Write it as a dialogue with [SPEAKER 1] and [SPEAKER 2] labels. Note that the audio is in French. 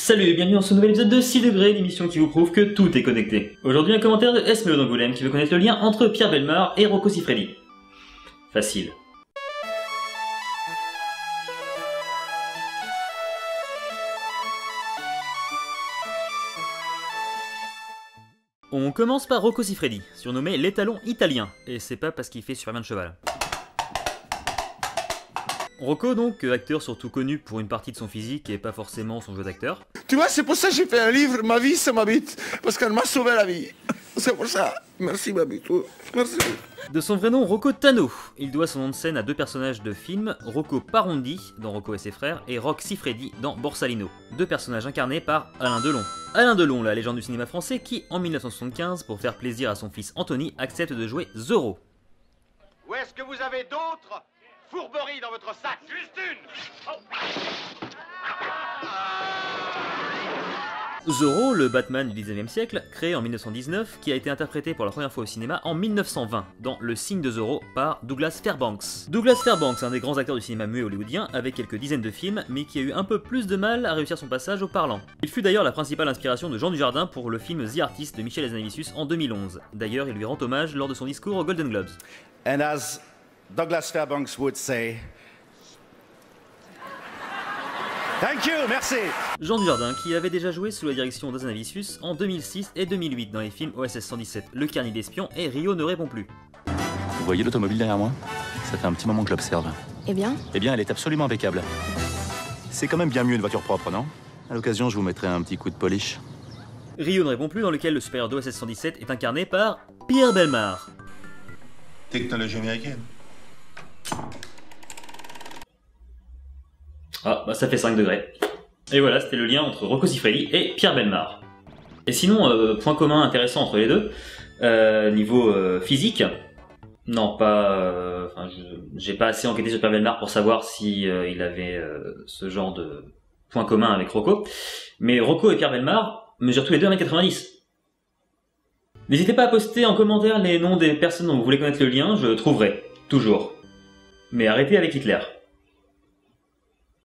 [SPEAKER 1] Salut et bienvenue dans ce nouvel épisode de 6 degrés, l'émission qui vous prouve que tout est connecté. Aujourd'hui un commentaire de S-Melo d'Angoulême qui veut connaître le lien entre Pierre Bellemare et Rocco Siffredi. Facile. On commence par Rocco Siffredi, surnommé l'étalon italien, et c'est pas parce qu'il fait super bien de cheval. Rocco donc, acteur surtout connu pour une partie de son physique et pas forcément son jeu d'acteur.
[SPEAKER 2] Tu vois, c'est pour ça que j'ai fait un livre, Ma vie, c'est ma bite, parce qu'elle m'a sauvé la vie. C'est pour ça. Merci ma bite, merci.
[SPEAKER 1] De son vrai nom, Rocco Tano. Il doit son nom de scène à deux personnages de film, Rocco Parondi dans Rocco et ses frères et Rock Siffredi dans Borsalino, deux personnages incarnés par Alain Delon. Alain Delon, la légende du cinéma français qui, en 1975, pour faire plaisir à son fils Anthony, accepte de jouer Zorro.
[SPEAKER 3] Où est-ce que vous avez d'autres fourberies dans votre sac? Juste une!
[SPEAKER 1] Zorro, le Batman du 19e siècle, créé en 1919, qui a été interprété pour la première fois au cinéma en 1920, dans Le Signe de Zorro par Douglas Fairbanks. Douglas Fairbanks, un des grands acteurs du cinéma muet hollywoodien, avec quelques dizaines de films, mais qui a eu un peu plus de mal à réussir son passage au parlant. Il fut d'ailleurs la principale inspiration de Jean Dujardin pour le film The Artist de Michel Hazanavicius en 2011. D'ailleurs, il lui rend hommage lors de son discours aux Golden Globes.
[SPEAKER 4] And as Douglas Fairbanks would say, thank you, merci.
[SPEAKER 1] Jean Dujardin, qui avait déjà joué sous la direction d'Hazanavicius en 2006 et 2008 dans les films OSS 117, Le Carnet d'Espion et Rio ne répond plus.
[SPEAKER 5] Vous voyez l'automobile derrière moi? Ça fait un petit moment que je l'observe.
[SPEAKER 6] Eh bien?
[SPEAKER 5] Eh bien, elle est absolument impeccable. C'est quand même bien mieux une voiture propre, non? À l'occasion, je vous mettrai un petit coup de polish.
[SPEAKER 1] Rio ne répond plus, dans lequel le supérieur d'OSS 117 est incarné par Pierre Bellemare.
[SPEAKER 2] Technologie américaine.
[SPEAKER 1] Ah, bah ça fait 5 degrés. Et voilà, c'était le lien entre Rocco Siffredi et Pierre Bellemare. Et sinon, point commun intéressant entre les deux, niveau physique, non pas... j'ai pas assez enquêté sur Pierre Bellemare pour savoir si il avait ce genre de point commun avec Rocco, mais Rocco et Pierre Bellemare mesurent tous les deux 1m90. N'hésitez pas à poster en commentaire les noms des personnes dont vous voulez connaître le lien, je trouverai, toujours. Mais arrêtez avec Hitler.